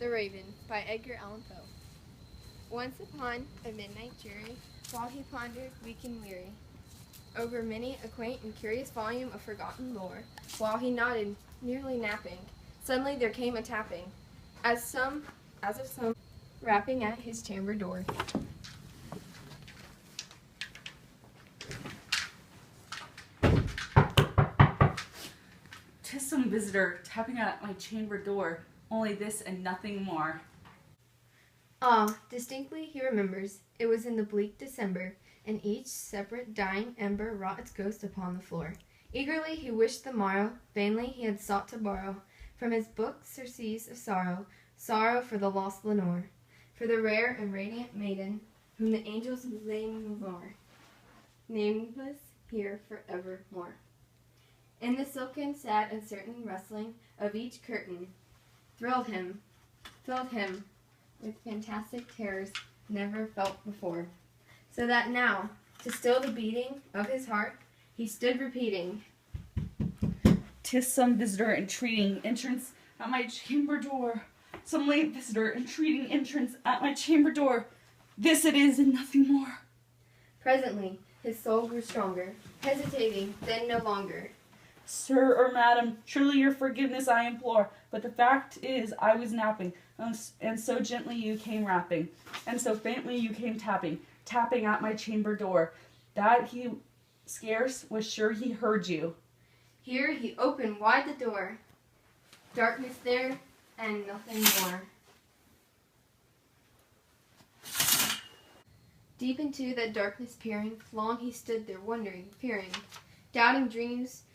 The Raven by Edgar Allan Poe. Once upon a midnight dreary, while he pondered, weak and weary, over many a quaint and curious volume of forgotten lore, while he nodded, nearly napping, suddenly there came a tapping, as of some rapping at his chamber door. "'Tis some visitor tapping at my chamber door, only this and nothing more." Ah, distinctly he remembers, it was in the bleak December, and each separate dying ember wrought its ghost upon the floor. Eagerly he wished the morrow, vainly he had sought to borrow from his book surcease of sorrow, sorrow for the lost Lenore, for the rare and radiant maiden whom the angels name Lenore, nameless here forevermore. In the silken, sad, uncertain rustling of each curtain filled him with fantastic terrors never felt before, so that now, to still the beating of his heart, he stood repeating, "'Tis some visitor entreating entrance at my chamber door, some late visitor entreating entrance at my chamber door. This it is and nothing more." Presently his soul grew stronger, hesitating then no longer. "Sir or madam, truly your forgiveness I implore, but the fact is I was napping, and so gently you came rapping, and so faintly you came tapping at my chamber door, that he scarce was sure he heard you." Here he opened wide the door. Darkness there, and nothing more. Deep into that darkness peering, long he stood there wondering, fearing, doubting dreams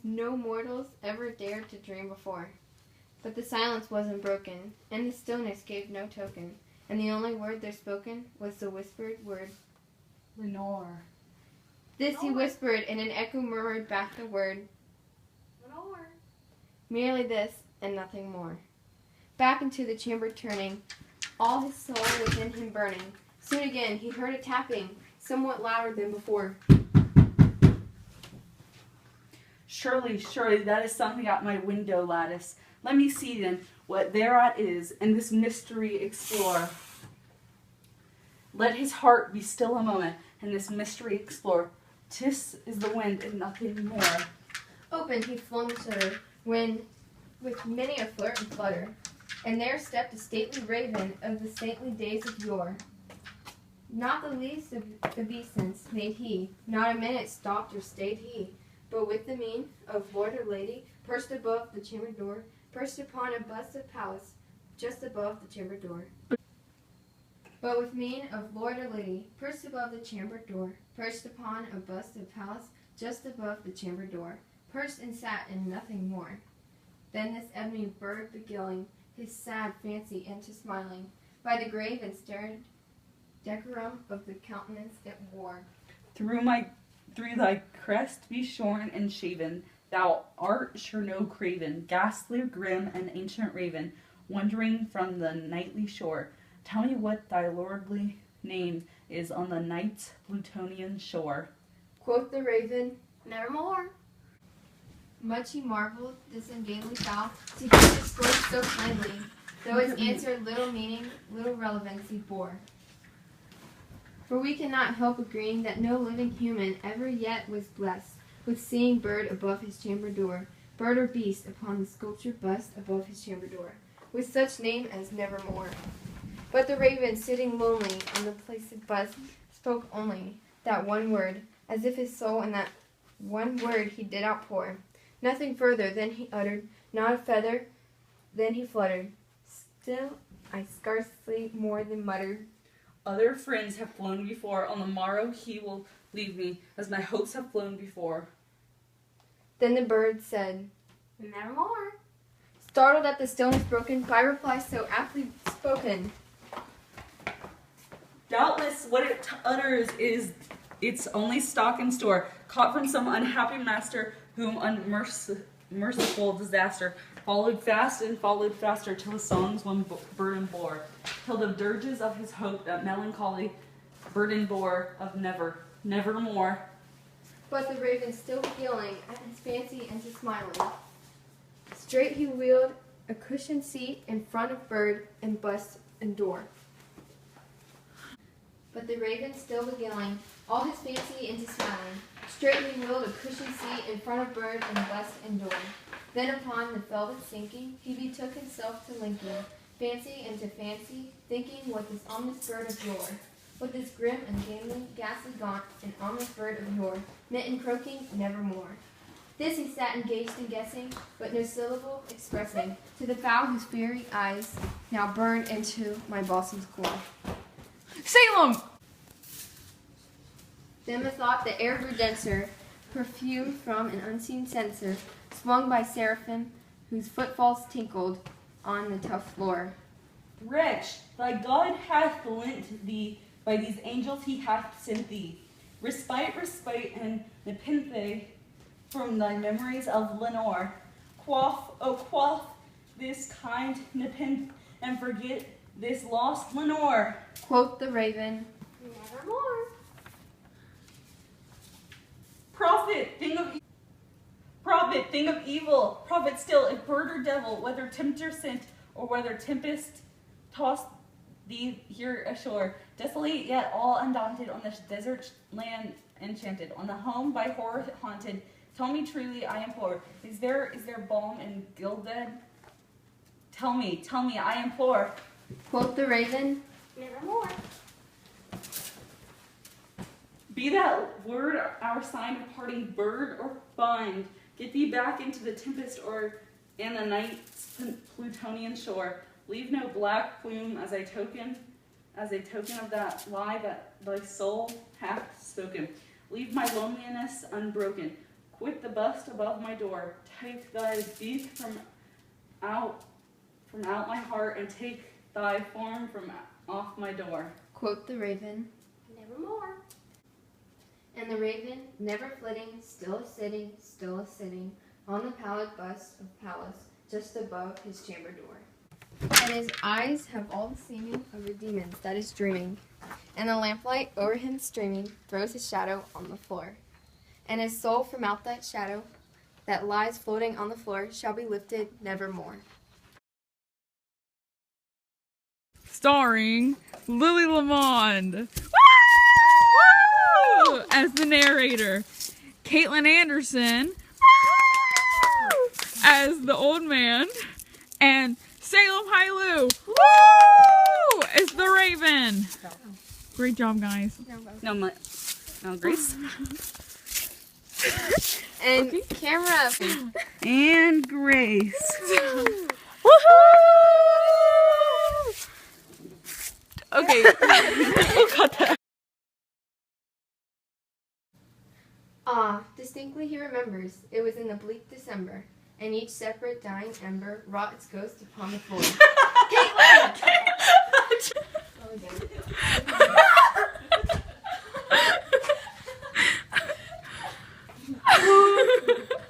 no mortals ever dared to dream before. But the silence was unbroken, and the stillness gave no token, and the only word there spoken was the whispered word, "Lenore." This he whispered, and an echo murmured back the word, "Lenore." merely this, and nothing more. Back into the chamber turning, all his soul within him burning, soon again he heard a tapping, somewhat louder than before. Surely, that is something at my window lattice. Let me see then what thereat is, and this mystery explore. Let his heart be still a moment, and this mystery explore. 'Tis is the wind and nothing more. Open he flung the shutter, when, with many a flirt and flutter, and there stepped a stately raven of the saintly days of yore. Not the least of obeisance made he, not a minute stopped or stayed he, but with the mien of lord or lady, perched above the chamber door, perched upon a bust of Pallas, just above the chamber door. But with mien of lord or lady, perched above the chamber door, perched upon a bust of Pallas, just above the chamber door, perched and sat and nothing more. Then this ebony bird beguiling his sad fancy into smiling, by the grave and stared decorum of the countenance it wore. Through thy crest be shorn and shaven, thou art sure no craven, ghastly, grim, and ancient raven, wandering from the nightly shore. Tell me what thy lordly name is on the night's Plutonian shore." Quoth the raven, "Nevermore." Much he marveled this ungainly fowl to hear it spoke so kindly, though its answer little meaning, little relevancy bore. For we cannot help agreeing that no living human ever yet was blessed with seeing bird above his chamber door, bird or beast upon the sculptured bust above his chamber door, with such name as Nevermore. But the raven, sitting lonely on the placid bust, spoke only that one word, as if his soul in that one word he did outpour. Nothing further than he uttered, not a feather, then he fluttered. Still I scarcely more than muttered, "Other friends have flown before, on the morrow he will leave me, as my hopes have flown before." Then the bird said, "Nevermore," startled at the stillness broken by reply so aptly spoken. Doubtless what it utters is its only stock and store, caught from some unhappy master, whom unmerciful disaster followed fast and followed faster, till the songs one burden bore, till the dirges of his hope that melancholy burden bore of nevermore. But the raven still beguiling at his fancy and to smiling, straight he wheeled a cushioned seat in front of bird and bust and door. But the raven still beguiling all his fancy into smiling, straightly willed a cushioned seat in front of bird and bust and door. Then upon the velvet sinking, he betook himself to linking fancy into fancy, thinking what this ominous bird of yore, what this grim and gamely, ghastly gaunt, and ominous bird of yore, meant in croaking nevermore. This he sat engaged in guessing, but no syllable expressing, to the fowl whose fiery eyes now burn into my bosom's core. Salem! Then methought the air grew denser, perfumed from an unseen censer, swung by seraphim whose footfalls tinkled on the tough floor. Wretch, thy God hath lent thee, by these angels he hath sent thee. Respite, and nepenthe from thy memories of Lenore. Quaff this kind nepenthe, and forget this lost Lenore. Quoth the raven, nevermore. Prophet, thing of evil, prophet still, if bird or devil, whether tempter sent, or whether tempest tossed thee here ashore, desolate yet all undaunted, on this desert land enchanted, on the home by horror haunted, tell me truly, I implore, is there balm in Gilded? Tell me, I implore. Quoth the raven, nevermore. Be that word our sign of parting, bird or bind, get thee back into the tempest and the night's Plutonian shore. Leave no black plume as a token of that lie that thy soul hath spoken. Leave my loneliness unbroken. Quit the bust above my door. Take thy beak from out my heart, and take thy form from off my door. Quoth the raven, nevermore. And the raven, never flitting, still a sitting, on the pallid bust of Pallas, just above his chamber door. And his eyes have all the seeming of a demon's that is dreaming, and the lamplight over him streaming throws his shadow on the floor. And his soul from out that shadow that lies floating on the floor shall be lifted nevermore. Starring Lily Lamond. Woo! As the narrator. Katelynn Anderson as the old man. And Salem Hailu as the raven. Great job, guys. No, Grace. And camera. And Grace. Okay. We'll cut that. Distinctly he remembers, it was in the bleak December, and each separate dying ember wrought its ghost upon the floor.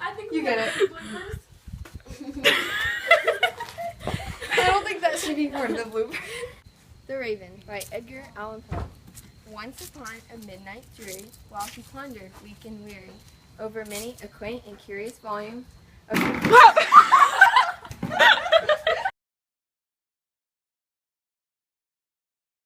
I think You get it. I don't think that should be part of the blooper. The Raven by Edgar Allan Poe. Once upon a midnight dreary, while he pondered, weak and weary, over many a quaint and curious volume of